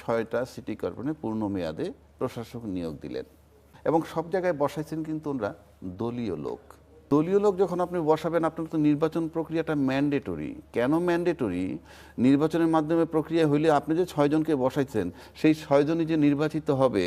6টা সিটি কর্পোরেশনে পূর্ণ মেয়াদে প্রশাসক নিয়োগ দিলেন এবং সব জায়গায় বসাইছেন কিন্তু ওনারা দলীয় লোক। দলীয় লোক যখন আপনি বসাবেন, আপনার তো নির্বাচন প্রক্রিয়াটা ম্যান্ডেটরি। কেন ম্যান্ডেটরি? নির্বাচনের মাধ্যমে প্রক্রিয়া হইলে আপনি যে 6জনকে বসাইছেন সেই 6জনই যে নির্বাচিত হবে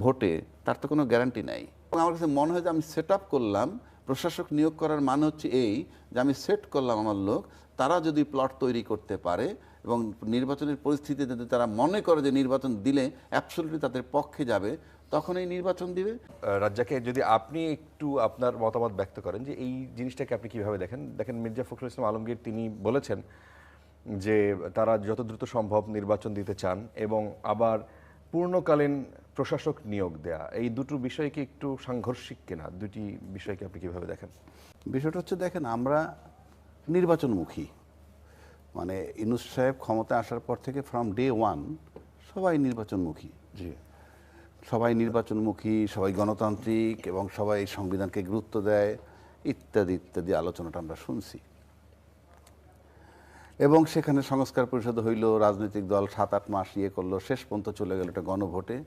ভোটে, তার তো কোনো গ্যারান্টি নাই। আমার কাছে মনে হয় যে আমি সেট আপ করলাম, প্রশাসক নিয়োগ করার মানে হচ্ছে এই যে আমি সেট করলাম আমার লোক, তারা যদি প্লট তৈরি করতে পারে এবং নির্বাচনের পরিস্থিতিতে যদি তারা মনে করে যে নির্বাচন দিলে অ্যাবসলিউটলি তাদের পক্ষে যাবে, তখন এই নির্বাচন দিবে। রাজ্জাকে যদি আপনি একটু আপনার মতামত ব্যক্ত করেন যে এই জিনিসটাকে আপনি কিভাবে দেখেন। দেখেন, মির্জা ফখরুল ইসলাম আলমগীর তিনি বলেছেন যে তারা যত দ্রুত সম্ভব নির্বাচন দিতে চান এবং আবার পূর্ণকালীন প্রশাসক নিয়োগ দেয়া, এই দুটো বিষয় কি একটু সাংঘর্ষিক কিনা? দুটি বিষয়কে আপনি কিভাবে দেখেন? বিষয়টা হচ্ছে, দেখেন, আমরা নির্বাচনমুখী, মানে ইউনূস সাহেব ক্ষমতা আসার পর থেকে ফ্রম ডে ওয়ান সবাই নির্বাচনমুখী। জি, সবাই নির্বাচনমুখী, সবাই গণতান্ত্রিক এবং সবাই সংবিধানকে গুরুত্ব দেয়, ইত্যাদি ইত্যাদি আলোচনাটা আমরা শুনছি। এবং সেখানে সংস্কার পরিষদ হইল, রাজনৈতিক দল 7-8 মাস ইয়ে করলো, শেষ পর্যন্ত চলে গেল একটা গণভোটে,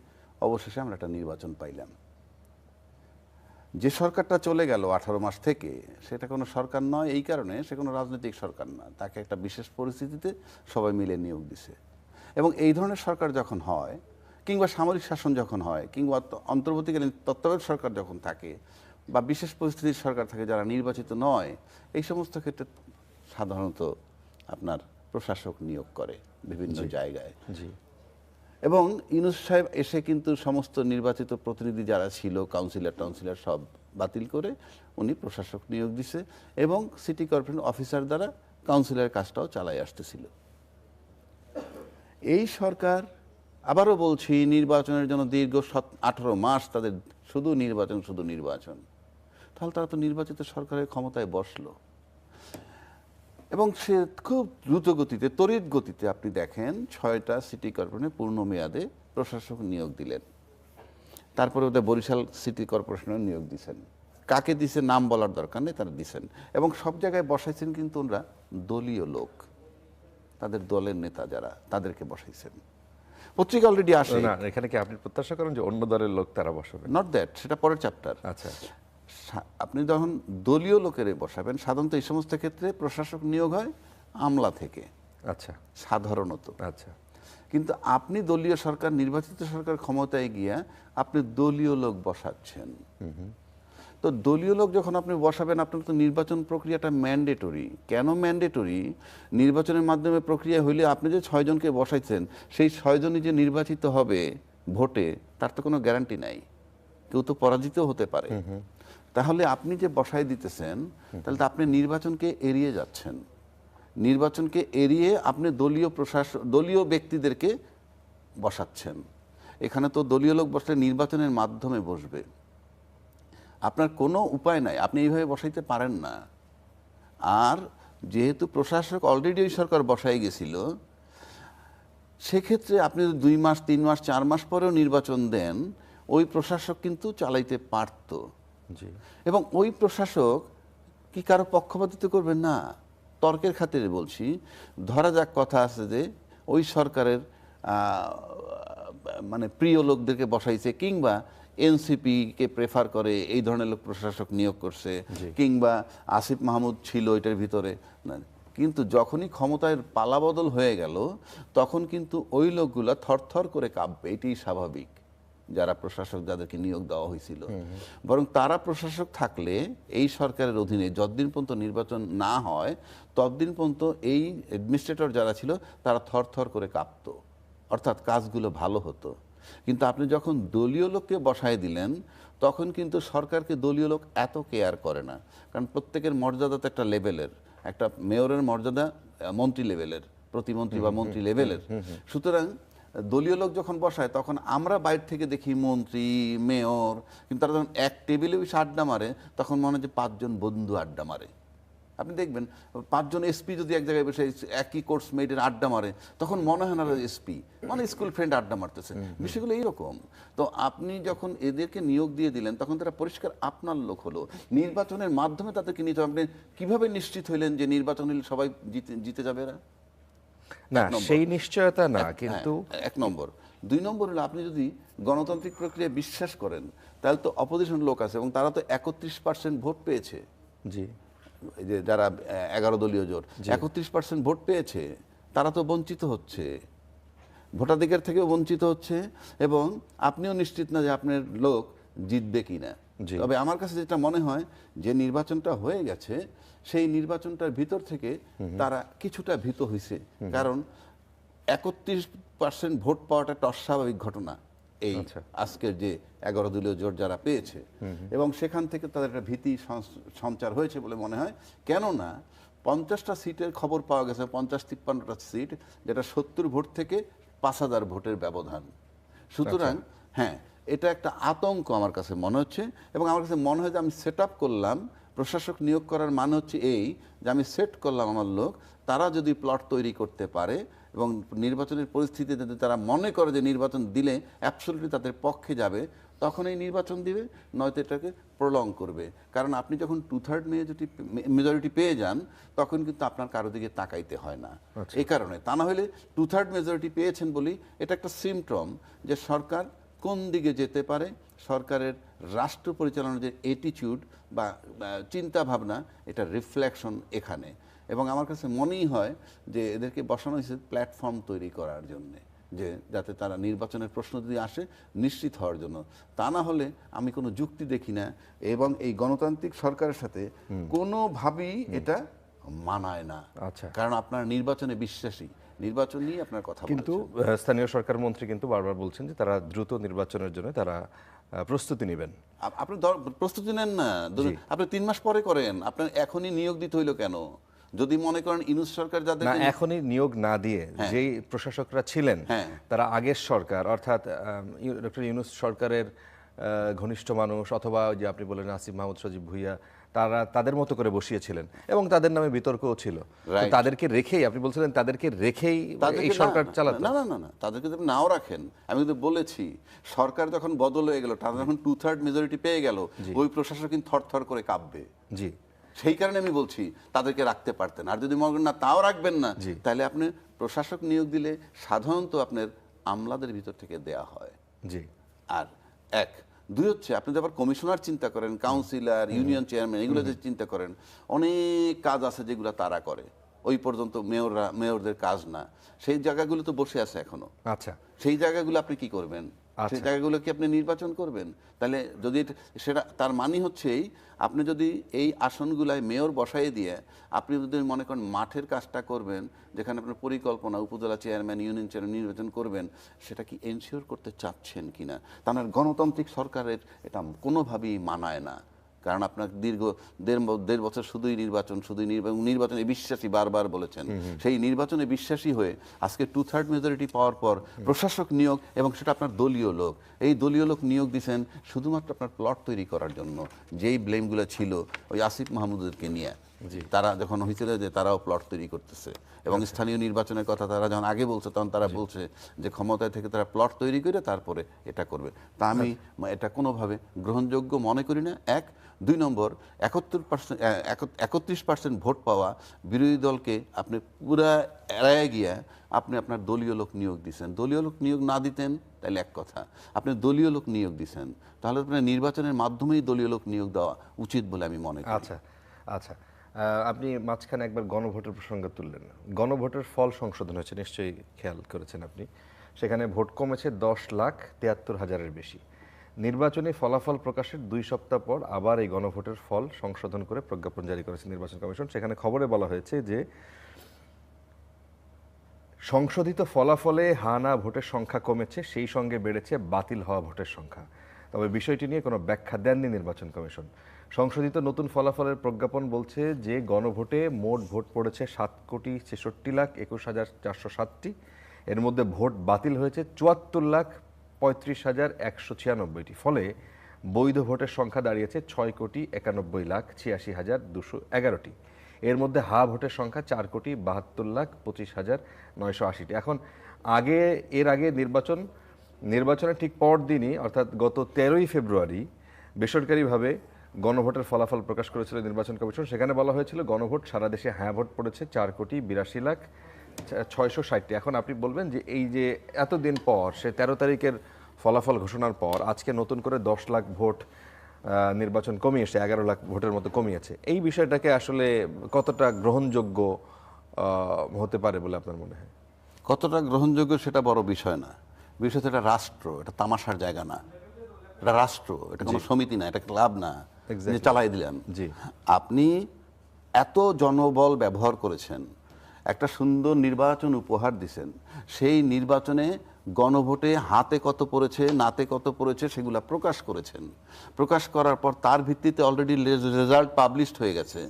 অবশেষে আমরা একটা নির্বাচন পাইলাম। যে সরকারটা চলে গেল 18 মাস থেকে, সেটা কোনো সরকার নয় এই কারণে, সে কোনো রাজনৈতিক সরকার না, তাকে একটা বিশেষ পরিস্থিতিতে সবাই মিলে নিয়োগ দিছে। এবং এই ধরনের সরকার যখন হয়, কিংবা সামরিক শাসন যখন হয়, কিংবা অন্তর্বর্তীকালীন তত্ত্বাবধায়ক সরকার যখন থাকে, বা বিশেষ পরিস্থিতির সরকার থাকে যারা নির্বাচিত নয়, এই সমস্ত ক্ষেত্রে সাধারণত আপনার প্রশাসক নিয়োগ করে বিভিন্ন জায়গায়। জি, এবং ইউনূস সাহেব এসে কিন্তু সমস্ত নির্বাচিত প্রতিনিধি যারা ছিল, কাউন্সিলর সব বাতিল করে উনি প্রশাসক নিয়োগ দিছে এবং সিটি কর্পোরেশন অফিসার দ্বারা কাউন্সিলরের কাজটাও চালাই আসতেছিল। এই সরকার, আবারও বলছি, নির্বাচনের জন্য দীর্ঘ 18 মাস তাদের শুধু নির্বাচন, তাহলে তারা তো নির্বাচিত সরকারের ক্ষমতায় বসলো এবং সে খুব দ্রুত গতিতে, তড়িৎ গতিতে আপনি দেখেন 6টা সিটি কর্পোরেশনে পূর্ণ মেয়াদে প্রশাসক নিয়োগ দিলেন। তারপরে ওদের বরিশাল সিটি কর্পোরেশনে নিয়োগ দিয়েছেন। কাকে দিছে নাম বলার দরকার নেই, তারা দিছেন এবং সব জায়গায় বসাইছেন কিন্তু ওনারা দলীয় লোক, তাদের দলের নেতা যারা, তাদেরকে বসাইছেন। পত্রিকা অলরেডি আসে। না, এখানে কি আপনি প্রত্যাশা করেন যে অন্য দলের লোক তারা বসাবে? নট দ্যাট, সেটা পরের চ্যাপ্টার। আচ্ছা, আপনি যখন দলীয় লোকের বসাবেন, সাধারণত এই সমস্ত ক্ষেত্রে প্রশাসক নিয়োগ হয় আমলা থেকে, আচ্ছা, সাধারণত। আচ্ছা, কিন্তু আপনি দলীয় সরকার, নির্বাচিত সরকার ক্ষমতায় গিয়া আপনি দলীয় লোক বসাচ্ছেন। তো দলীয় লোক যখন আপনি বসাবেন, আপনার তো নির্বাচন প্রক্রিয়াটা ম্যান্ডেটরি। কেন ম্যান্ডেটরি? নির্বাচনের মাধ্যমে প্রক্রিয়া হইলে আপনি যে 6জনকে বসাইছেন সেই 6জনই যে নির্বাচিত হবে ভোটে, তার তো কোনো গ্যারান্টি নাই, কেউ তো পরাজিত হতে পারে। তাহলে আপনি যে বসাই দিতেছেন, তাহলে তো আপনি নির্বাচনকে এড়িয়ে যাচ্ছেন। নির্বাচনকে এড়িয়ে আপনি দলীয় ব্যক্তিদেরকে বসাচ্ছেন। এখানে তো দলীয় লোক বসলে নির্বাচনের মাধ্যমে বসবে, আপনার কোনো উপায় নাই, আপনি এইভাবে বসাইতে পারেন না। আর যেহেতু প্রশাসক অলরেডি ওই সরকার বসাই গেছিল, সেক্ষেত্রে আপনি 2 মাস 3 মাস 4 মাস পরেও নির্বাচন দেন, ওই প্রশাসক কিন্তু চালাইতে পারত। জি, এবং ওই প্রশাসক কি কারো পক্ষপাতিত্ব করবে না? তর্কের খাতিরে বলছি, ধরা যাক কথা আছে যে ওই সরকারের মানে প্রিয় লোকদেরকে বসাইছে, কিংবা এনসিপিকে প্রেফার করে এই ধরনের লোক প্রশাসক নিয়োগ করছে, কিংবা আসিফ মাহমুদ ছিল এটার ভিতরে না। কিন্তু যখনই ক্ষমতায় পালাবদল হয়ে গেল, তখন কিন্তু ওই লোকগুলা থরথর করে কাঁপবে, এটাই স্বাভাবিক। যারা প্রশাসক, যাদেরকে নিয়োগ দেওয়া হয়েছিল, বরং তারা প্রশাসক থাকলে এই সরকারের অধীনে যতদিন পর্যন্ত নির্বাচন না হয় ততদিন পর্যন্ত এই অ্যাডমিনিস্ট্রেটর যারা ছিল তারা থরথর করে কাঁপত, অর্থাৎ কাজগুলো ভালো হতো। কিন্তু আপনি যখন দলীয় লোককে বসায় দিলেন, তখন কিন্তু সরকারকে দলীয় লোক এত কেয়ার করে না, কারণ প্রত্যেকের মর্যাদা তো একটা লেভেলের, একটা মেয়রের মর্যাদা মন্ত্রী লেভেলের, প্রতিমন্ত্রী বা মন্ত্রী লেভেলের। সুতরাং দলীয় লোক যখন বসায়, তখন আমরা বাইরে থেকে দেখি মন্ত্রী, মেয়র, কিন্তু তারা যখন এক টেবিলে বসে আড্ডা মারে, তখন মনে হয় যে 5 জন বন্ধু আড্ডা মারে। আপনি দেখবেন 5 জন এসপি যদি এক জায়গায় বসে একই কোর্স মেয়েটের আড্ডা মারে, তখন মনে হয় না এসপি, মানে স্কুল ফ্রেন্ড আড্ডা মারতেছে। বিষয়গুলো এইরকম। তো আপনি যখন এদেরকে নিয়োগ দিয়ে দিলেন, তখন তারা পরিষ্কার আপনার লোক হলো। নির্বাচনের মাধ্যমে তাদেরকে নিতে হবে। আপনি কীভাবে নিশ্চিত হইলেন যে নির্বাচন হলে সবাই জিতে যাবে? এরা না, এক নম্বর। সেই নিশ্চয়তা না, হ্যাঁ, কিন্তু এক নম্বর। 2 নম্বর হলো আপনি যদি গণতান্ত্রিক প্রক্রিয়ায় বিশ্বাস করেন তাহলে তো অপোজিশন লোক আছে এবং তারা তো 31% ভোট পেয়েছে। জি এই যে যারা 11 দলীয় জোট 31% ভোট পেয়েছে, তারা তো বঞ্চিত হচ্ছে, ভোটাধিকার থেকেও বঞ্চিত হচ্ছে এবং আপনিও নিশ্চিত না যে আপনার লোক জিতবে কিনা। জি। তবে আমার কাছে যেটা মনে হয় যে নির্বাচনটা হয়ে গেছে, সেই নির্বাচনটার ভিতর থেকে তারা কিছুটা ভীত হয়েছে, কারণ 31% ভোট পাওয়াটা একটা অস্বাভাবিক ঘটনা এই আচ্ছা। আজকের যে 11 দলীয় জোট যারা পেয়েছে, এবং সেখান থেকে তাদের একটা ভীতি সঞ্চার হয়েছে বলে মনে হয়। কেননা 50টা সিটের খবর পাওয়া গেছে, 50-53টা সিট, যেটা 70 ভোট থেকে 5,000 ভোটের ব্যবধান। সুতরাং হ্যাঁ, এটা একটা আতঙ্ক আমার কাছে মনে হচ্ছে, এবং আমার কাছে মনে হয় যে আমি সেট আপ করলাম, প্রশাসক নিয়োগ করার মানে হচ্ছে এই যে আমি সেট করলাম আমার লোক, তারা যদি প্লট তৈরি করতে পারে এবং নির্বাচনের পরিস্থিতি যদি তারা মনে করে যে নির্বাচন দিলে অ্যাবসলিউটলি তাদের পক্ষে যাবে, তখন এই নির্বাচন দিবে, নয়তো এটাকে প্রলং করবে। কারণ আপনি যখন 2/3 মেজরিটি পেয়ে যান, তখন কিন্তু আপনার কারো দিকে তাকাইতে হয় না। এই কারণে, তা না হলে 2/3 মেজরিটি পেয়েছেন বলি এটা একটা সিমটম যে সরকার কোন দিকে যেতে পারে, সরকারের রাষ্ট্র পরিচালনার যে অ্যাটিটিউড বা চিন্তা ভাবনা, এটা রিফ্লেকশন এখানে। এবং আমার কাছে মনেই হয় যে এদেরকে বসানো হয়েছে প্ল্যাটফর্ম তৈরি করার জন্যে, যে যাতে তারা নির্বাচনের প্রশ্ন যদি আসে নিশ্চিত হওয়ার জন্য। তা না হলে আমি কোনো যুক্তি দেখি না, এবং এই গণতান্ত্রিক সরকারের সাথে কোনোভাবেই এটা মানায় না। আচ্ছা। কারণ আপনার নির্বাচনে বিশ্বাসী, নির্বাচন নিয়ে আপনার কথা কিন্তু বলেছেন। স্থানীয় সরকার মন্ত্রী কিন্তু বারবার বলছেন যে তারা দ্রুত নির্বাচনের জন্য তারা প্রস্তুতি নেবেন। আপনি প্রস্তুতি নেন না, ধরুন আপনি 3 মাস পরে করেন, আপনার এখনই নিয়োগ দিতে হইলো কেন? যদি মনে করেন ইউনূস সরকার যাদের না, এখনই নিয়োগ না দিয়ে যেই প্রশাসকরা ছিলেন হ্যাঁ। তারা আগের সরকার অর্থাৎ ডক্টর ইউনূস সরকারের ঘনিষ্ঠ মানুষ, অথবা ওই যে আপনি বলেন আসিফ মাহমুদ সজীব ভুইয়া, তারা তাদের মতো করে বসিয়েছিলেন এবং তাদের নামে বিতর্কও ছিল। তো Right. তাদেরকে রেখেই আপনি বলছিলেন তাদেরকে রেখেই এই তাদেরকে সরকার চালাতো। না না না না, তাদেরকে যদি নাও রাখেন, আমি কিন্তু বলেছি সরকার যখন বদল হয়ে গেল, তারা যখন 2/3 মেজরিটি পেয়ে গেল, ওই প্রশাসক কিন্তু থরথর করে কাঁপবে। জি সেই কারণে আমি বলছি তাদেরকে রাখতে পারতেন। আর যদি মনে করেন না তাও রাখবেন না, জি। তাহলে আপনি প্রশাসক নিয়োগ দিলে সাধারণত আপনার আমলাদের ভিতর থেকে দেয়া হয়। জি আর 2 হচ্ছে আপনি যদি আবার কমিশনার চিন্তা করেন, কাউন্সিলর, ইউনিয়ন চেয়ারম্যান, এগুলো যদি চিন্তা করেন, অনেক কাজ আছে যেগুলো তারা করে, ওই পর্যন্ত মেয়রদের কাজ না। সেই জায়গাগুলো তো বসে আছে এখনো। আচ্ছা সেই জায়গাগুলো আপনি কি করবেন? সেই জায়গাগুলো কি আপনি নির্বাচন করবেন? তাহলে যদি সেটা, তার মানে হচ্ছে আপনি যদি এই আসনগুলায় মেয়র বসাই দিয়ে আপনি যদি মনে করেন মাঠের কাজটা করবেন, যেখানে আপনার পরিকল্পনা, উপজেলা চেয়ারম্যান, ইউনিয়ন চেয়ারম্যান নির্বাচন করবেন, সেটা কি এনশিওর করতে চাচ্ছেন কিনা? তার মানে গণতান্ত্রিক সরকারের এটা কোনোভাবেই মানায় না। কারণ আপনার দীর্ঘ দেড় বছর শুধুই নির্বাচনে বিশ্বাসী বারবার বলেছেন, সেই নির্বাচনে বিশ্বাসী হয়ে আজকে 2/3 মেজরিটি পাওয়ার পর প্রশাসক নিয়োগ, এবং সেটা আপনার দলীয় লোক, এই দলীয় লোক নিয়োগ দিয়েছেন শুধুমাত্র আপনার প্লট তৈরি করার জন্য। যেই ব্লেমগুলো ছিল ওই আসিফ মাহমুদকে নিয়ে, তারা যখন হয়েছিল যে তারাও প্লট তৈরি করতেছে, এবং স্থানীয় নির্বাচনের কথা তারা যখন আগে বলছে, তখন তারা বলছে যে ক্ষমতায় থেকে তারা প্লট তৈরি করে তারপরে এটা করবে। তা আমি এটা কোনোভাবে গ্রহণযোগ্য মনে করি না। 2 নম্বর, 31% ভোট পাওয়া বিরোধী দলকে আপনি পুরা এড়ায় গিয়া আপনি আপনার দলীয় লোক নিয়োগ দিচ্ছেন। দলীয় লোক নিয়োগ না দিতেন তাহলে এক কথা, আপনি দলীয় লোক নিয়োগ দিচ্ছেন, তাহলে আপনার নির্বাচনের মাধ্যমেই দলীয় লোক নিয়োগ দেওয়া উচিত বলে আমি মনে করি। আচ্ছা আচ্ছা আপনি মাঝখানে একবার গণভোটের প্রসঙ্গ তুললেন। গণভোটের ফল সংশোধন হয়েছে, নিশ্চয়ই খেয়াল করেছেন আপনি। সেখানে ভোট কমেছে 10,73,000-এর বেশি। নির্বাচনী ফলাফল প্রকাশের 2 সপ্তাহ পর আবার এই গণভোটের ফল সংশোধন করে প্রজ্ঞাপন জারি করেছে নির্বাচন কমিশন। সেখানে খবরে বলা হয়েছে যে সংশোধিত ফলাফলে হানা ভোটের সংখ্যা কমেছে, সেই সঙ্গে বেড়েছে বাতিল হওয়া ভোটের সংখ্যা। তবে বিষয়টি নিয়ে কোনো ব্যাখ্যা দেননি নির্বাচন কমিশন। সংশোধিত নতুন ফলাফলের প্রজ্ঞাপন বলছে যে গণভোটে মোট ভোট পড়েছে 7,66,21,407টি। এর মধ্যে ভোট বাতিল হয়েছে 74,35,196টি। ফলে বৈধ ভোটের সংখ্যা দাঁড়িয়েছে 6,91,86,211টি। এর মধ্যে হা ভোটের সংখ্যা 4,72,25,980টি। এখন এর আগে নির্বাচনের ঠিক পর দিনই, অর্থাৎ গত 13ই ফেব্রুয়ারি বেসরকারিভাবে গণভোটের ফলাফল প্রকাশ করেছিল নির্বাচন কমিশন। সেখানে বলা হয়েছিল গণভোট সারা দেশে হ্যাঁ ভোট পড়েছে 4,82,00,000, 660টি। এখন আপনি বলবেন যে এই যে এতদিন পর সে 13 তারিখের ফলাফল ঘোষণার পর আজকে নতুন করে 10 লাখ ভোট নির্বাচন কমিয়েছে, 11 লাখ ভোটের মতো কমিয়েছে, এই বিষয়টাকে আসলে কতটা গ্রহণযোগ্য হতে পারে বলে আপনার মনে হয়? কতটা গ্রহণযোগ্য সেটা বড় বিষয় না। বিষয় তো এটা রাষ্ট্র, এটা তামাশার জায়গা না। এটা রাষ্ট্র, এটা কোনো সমিতি না, এটা ক্লাব না যে Exactly. চালাই দিলাম। জি। আপনি এত জনবল ব্যবহার করেছেন, একটা সুন্দর নির্বাচন উপহার দিছেন, সেই নির্বাচনে গণভোটে হাতে কত পড়েছে নাতে কত পড়েছে সেগুলা প্রকাশ করেছেন। প্রকাশ করার পর তার ভিত্তিতে অলরেডি রেজাল্ট পাবলিশড হয়ে গেছে।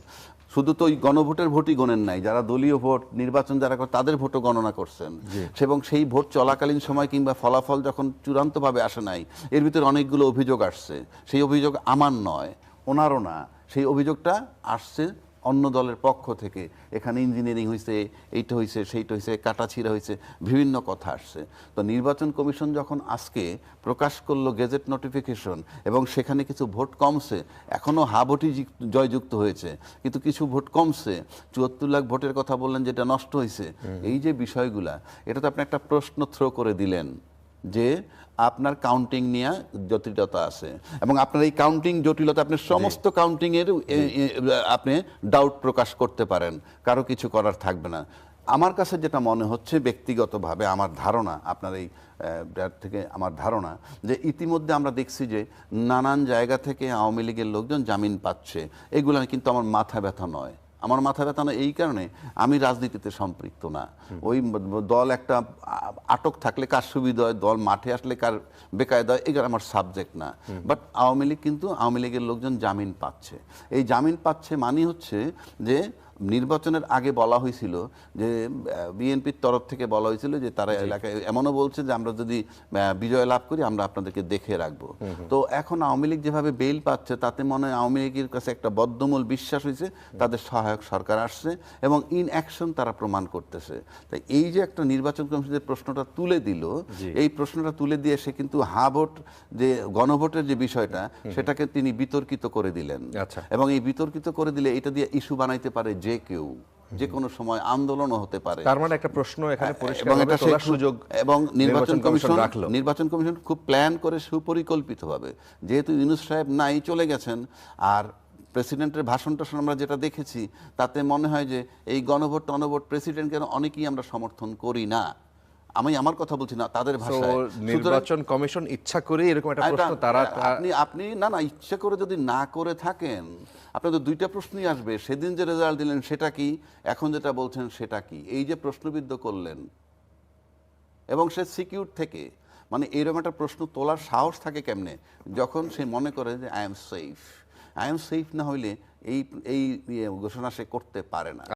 শুধু তো ওই গণভোটের ভোটই গণেন নাই, যারা দলীয় ভোট নির্বাচন যারা করে তাদের ভোটও গণনা করছেন, এবং সেই ভোট চলাকালীন সময় কিংবা ফলাফল যখন চূড়ান্তভাবে আসে নাই, এর ভিতরে অনেকগুলো অভিযোগ আসছে। সেই অভিযোগ আমার নয়, ওনারও না, সেই অভিযোগটা আসছে অন্য দলের পক্ষ থেকে। এখানে ইঞ্জিনিয়ারিং হয়েছে, এইটা হয়েছে, সেইটা হয়েছে, কাটাছিড়া হয়েছে, বিভিন্ন কথা আসছে। তো নির্বাচন কমিশন যখন আজকে প্রকাশ করলো গেজেট নোটিফিকেশন, এবং সেখানে কিছু ভোট কমছে, এখনও হাবটি জয়যুক্ত হয়েছে, কিন্তু কিছু ভোট কমছে, 74 লাখ ভোটের কথা বললেন যেটা নষ্ট হয়েছে, এই যে বিষয়গুলা, এটা তো আপনি একটা প্রশ্ন থ্রো করে দিলেন যে আপনার কাউন্টিং নিয়ে জটিলতা আছে, এবং আপনার এই কাউন্টিং জটিলতা আপনি সমস্ত কাউন্টিং এর আপনি ডাউট প্রকাশ করতে পারেন, কারো কিছু করার থাকবে না। আমার কাছে যেটা মনে হচ্ছে ব্যক্তিগতভাবে, আমার ধারণা, আপনার এই থেকে আমার ধারণা, যে ইতিমধ্যে আমরা দেখছি যে নানান জায়গা থেকে আওয়ামী লীগের লোকজন জামিন পাচ্ছে। এগুলো কিন্তু আমার মাথা ব্যথা নয়। আমার মাথা ব্যথা না এই কারণে, আমি রাজনীতিতে সম্পৃক্ত না। ওই দল একটা আটক থাকলে কার সুবিধা হয়, দল মাঠে আসলে কার বেকায়দা হয়, এগুলো আমার সাবজেক্ট না। বাট আওয়ামী লীগ কিন্তু, আওয়ামী লীগের লোকজন জামিন পাচ্ছে। এই জামিন পাচ্ছে মানে হচ্ছে যে নির্বাচনের আগে বলা হয়েছিল যে বিএনপির তরফ থেকে বলা হয়েছিল যে তারা এলাকায় এমনও বলছে যে আমরা যদি বিজয় লাভ করি আমরা আপনাদেরকে দেখে রাখবো। তো এখন আওয়ামী লীগ যেভাবে বেইল পাচ্ছে, তাতে মনে হয় আওয়ামী লীগের কাছে একটা বদ্ধমূল বিশ্বাস হয়েছে, তাদের সহায়ক সরকার আসছে এবং ইন অ্যাকশন তারা প্রমাণ করতেছে। তাই এই যে একটা নির্বাচন কমিশনের প্রশ্নটা তুলে দিল, এই প্রশ্নটা তুলে দিয়ে সে কিন্তু ভোট, যে গণভোটের যে বিষয়টা, সেটাকে তিনি বিতর্কিত করে দিলেন। আচ্ছা। এবং এই বিতর্কিত করে দিলে এটা দিয়ে ইস্যু বানাইতে পারে যে কেউ, যে কোনো সময় আন্দোলনও হতে পারে। তার মানে একটা প্রশ্ন এখানে এবং পরিষ্কারভাবে এটা তোলার সুযোগ এবং নির্বাচন কমিশন রাখলো। নির্বাচন কমিশন খুব প্ল্যান করে সুপরিকল্পিতভাবে, যেহেতু ইউনূস সাহেব নাই, চলে গেছেন, আর প্রেসিডেন্টের ভাষণটা আমরা যেটা দেখেছি, তাতে মনে হয় যে এই গণভোট টনভোট প্রেসিডেন্টকে অনেকেই আমরা সমর্থন করি না। আমি আমার কথা বলছি না, তাদের ভাষায়। নির্বাচন কমিশন ইচ্ছা করে এরকম একটা প্রশ্ন তারা আপনি না না ইচ্ছা করে যদি না করে থাকেন, আপনার তো দুইটা প্রশ্নই আসবে, সেদিন যে রেজাল্ট দিলেন সেটা কি, এখন যেটা বলছেন সেটা কি, এই যে প্রশ্নবিদ্ধ করলেন, এবং সে সিকিউর থেকে, মানে এরকম একটা প্রশ্ন তোলার সাহস থাকে কেমনে, যখন সে মনে করে যে I am safe. I am safe না হইলে এই ঘোষণা সে করতে পারে না।